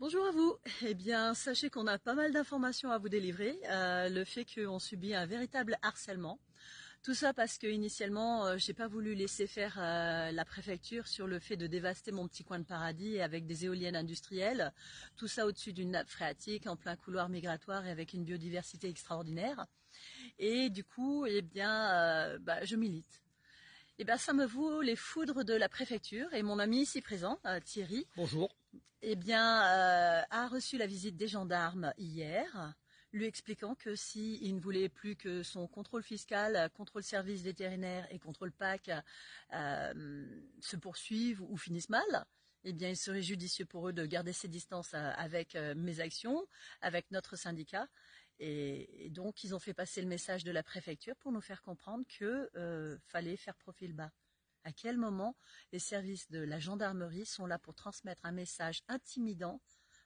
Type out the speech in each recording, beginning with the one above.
Bonjour à vous. Eh bien, sachez qu'on a pas mal d'informations à vous délivrer. Le fait qu'on subit un véritable harcèlement. Tout ça parce que initialement, j'ai pas voulu laisser faire la préfecture sur le fait de dévaster mon petit coin de paradis avec des éoliennes industrielles. Tout ça au-dessus d'une nappe phréatique, en plein couloir migratoire et avec une biodiversité extraordinaire. Et du coup, eh bien, je milite. Eh bien, ça me vaut les foudres de la préfecture et mon ami ici présent, Thierry. Bonjour. Eh bien, a reçu la visite des gendarmes hier, lui expliquant que s'il ne voulait plus que son contrôle fiscal, contrôle service vétérinaire et contrôle PAC se poursuivent ou finissent mal, eh bien, il serait judicieux pour eux de garder ses distances avec mes actions, avec notre syndicat. Et donc, ils ont fait passer le message de la préfecture pour nous faire comprendre que fallait faire profil bas. À quel moment les services de la gendarmerie sont là pour transmettre un message intimidant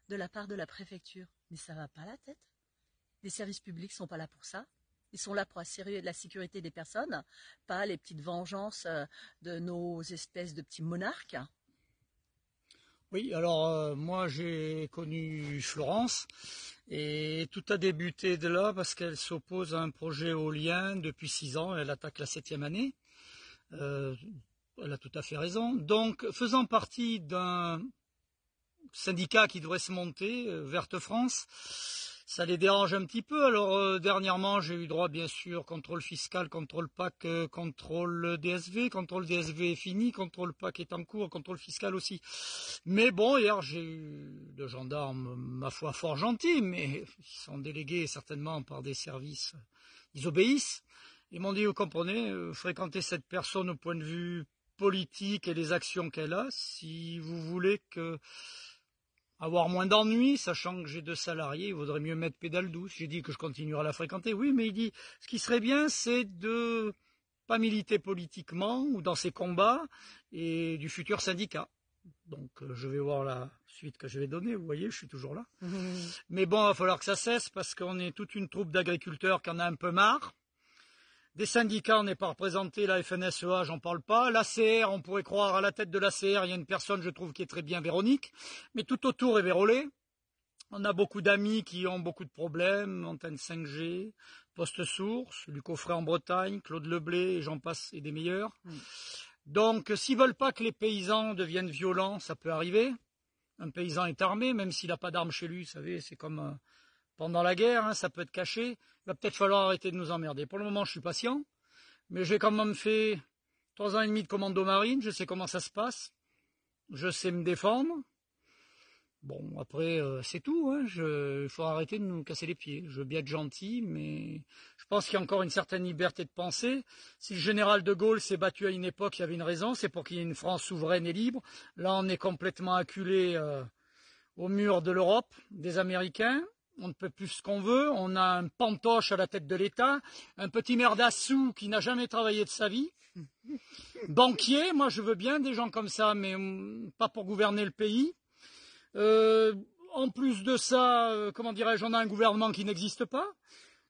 de la part de la préfecture? Mais ça va pas la tête. Les services publics sont pas là pour ça. Ils sont là pour assurer la sécurité des personnes, pas les petites vengeances de nos espèces de petits monarques. Oui, alors moi j'ai connu Florence et tout a débuté de là parce qu'elle s'oppose à un projet éolien depuis 6 ans. Elle attaque la 7e année. Elle a tout à fait raison. Donc, faisant partie d'un syndicat qui devrait se monter, Verte France, ça les dérange un petit peu. Alors dernièrement, j'ai eu droit bien sûr contrôle fiscal, contrôle PAC, contrôle DSV. Contrôle DSV est fini, contrôle PAC est en cours, contrôle fiscal aussi. Mais bon, hier j'ai eu de gendarmes, ma foi, fort gentils, mais ils sont délégués certainement par des services. Ils obéissent. Ils m'ont dit, vous comprenez, fréquentez cette personne au point de vue politique et les actions qu'elle a, si vous voulez avoir moins d'ennuis, sachant que j'ai 2 salariés, il vaudrait mieux mettre pédale douce. J'ai dit que je continuerai à la fréquenter. Oui, mais il dit, ce qui serait bien, c'est de pas militer politiquement ou dans ces combats et du futur syndicat. Donc je vais voir la suite que je vais donner, vous voyez, je suis toujours là. Mais bon, il va falloir que ça cesse parce qu'on est toute une troupe d'agriculteurs qui en a un peu marre. Des syndicats, on n'est pas représenté, la FNSEA, j'en parle pas. L'ACR, on pourrait croire à la tête de l'ACR, il y a une personne, je trouve, qui est très bien, Véronique. Mais tout autour est vérolé. On a beaucoup d'amis qui ont beaucoup de problèmes, antenne 5G, poste source, Luc Offray en Bretagne, Claude Leblé, et j'en passe, et des meilleurs. Donc, s'ils veulent pas que les paysans deviennent violents, ça peut arriver. Un paysan est armé, même s'il n'a pas d'armes chez lui, vous savez, c'est comme pendant la guerre, hein, ça peut être caché. Il va peut-être falloir arrêter de nous emmerder. Pour le moment, je suis patient, mais j'ai quand même fait 3 ans et demi de commando marine, je sais comment ça se passe, je sais me défendre. Bon, après, c'est tout, hein. Il faut arrêter de nous casser les pieds. Je veux bien être gentil, mais je pense qu'il y a encore une certaine liberté de penser. Si le général de Gaulle s'est battu à une époque, il y avait une raison, c'est pour qu'il y ait une France souveraine et libre. Là, on est complètement acculé au mur de l'Europe, des Américains. On ne peut plus ce qu'on veut. On a un pantoche à la tête de l'État, un petit merdassou qui n'a jamais travaillé de sa vie. Banquier, moi je veux bien des gens comme ça, mais pas pour gouverner le pays. En plus de ça, comment dirais-je, on a un gouvernement qui n'existe pas.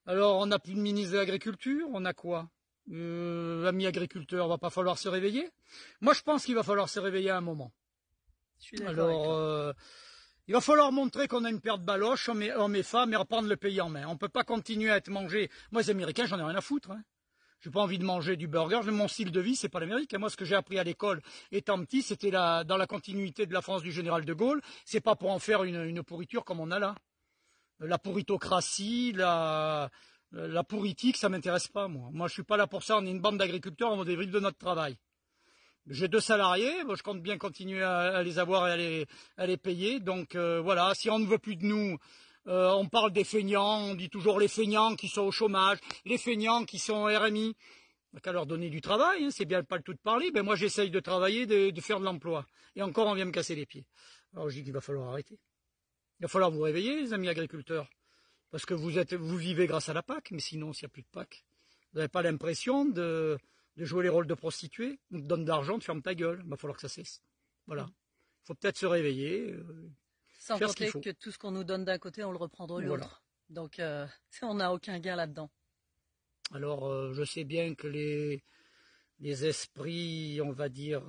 Alors on n'a plus de ministre de l'Agriculture, on a quoi? Amis agriculteurs, va pas falloir se réveiller. Moi je pense qu'il va falloir se réveiller à un moment. Je suis d'accord avec toi. Il va falloir montrer qu'on a une paire de baloches, hommes et femmes, et reprendre le pays en main. On peut pas continuer à être mangé. Moi, les Américains, j'en ai rien à foutre. Hein. J'ai pas envie de manger du burger. Mon style de vie, c'est pas l'Amérique. Moi, ce que j'ai appris à l'école étant petit, c'était dans la continuité de la France du général de Gaulle. C'est pas pour en faire une pourriture comme on a là. La pourritocratie, la pourritique, ça m'intéresse pas, moi. Moi, je suis pas là pour ça. On est une bande d'agriculteurs, on dérive de notre travail. J'ai 2 salariés, je compte bien continuer à les avoir et à les payer. Donc voilà, si on ne veut plus de nous, on parle des feignants, on dit toujours les feignants qui sont au chômage, les feignants qui sont au RMI. Il n'y a qu'à leur donner du travail, hein, c'est bien pas le tout de parler. Ben moi j'essaye de travailler, de faire de l'emploi. Et encore on vient me casser les pieds. Alors je dis qu'il va falloir arrêter. Il va falloir vous réveiller, les amis agriculteurs. Parce que vous vivez grâce à la PAC, mais sinon s'il n'y a plus de PAC, vous n'avez pas l'impression de jouer les rôles de prostituée, on te donne de l'argent, tu fermes ta gueule. Il va falloir que ça cesse. Voilà. Il faut peut-être se réveiller, Sans faire ce qu'il compter faut. que tout ce qu'on nous donne d'un côté, on le reprend de l'autre. Voilà. Donc, on n'a aucun gain là-dedans. Alors, je sais bien que les esprits, on va dire,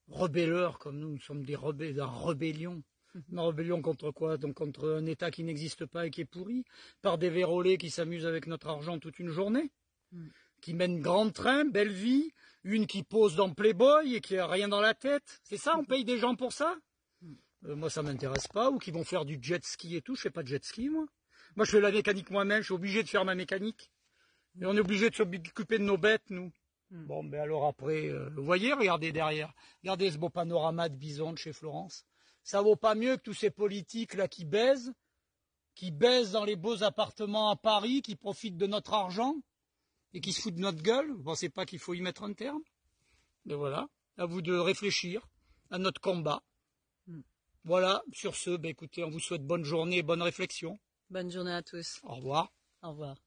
rebelleurs, comme nous sommes des rebelles, en rébellion, Une rébellion contre quoi? Donc contre un État qui n'existe pas et qui est pourri, par des vérolés qui s'amusent avec notre argent toute une journée, qui mènent grand train, belle vie, une qui pose dans Playboy et qui a rien dans la tête. C'est ça, on paye des gens pour ça? Moi, ça m'intéresse pas. Ou qui vont faire du jet ski et tout. Je fais pas de jet ski, moi. Moi, je fais la mécanique moi-même. Je suis obligé de faire ma mécanique. Et on est obligé de s'occuper de nos bêtes, nous. Bon, ben alors après, vous voyez, regardez derrière. Regardez ce beau panorama de Bison de chez Florence. Ça vaut pas mieux que tous ces politiques là qui baisent dans les beaux appartements à Paris, qui profitent de notre argent et qui se foutent de notre gueule. Vous pensez pas qu'il faut y mettre un terme? Mais voilà, à vous de réfléchir à notre combat. Voilà, sur ce, ben écoutez, on vous souhaite bonne journée et bonne réflexion. Bonne journée à tous. Au revoir. Au revoir.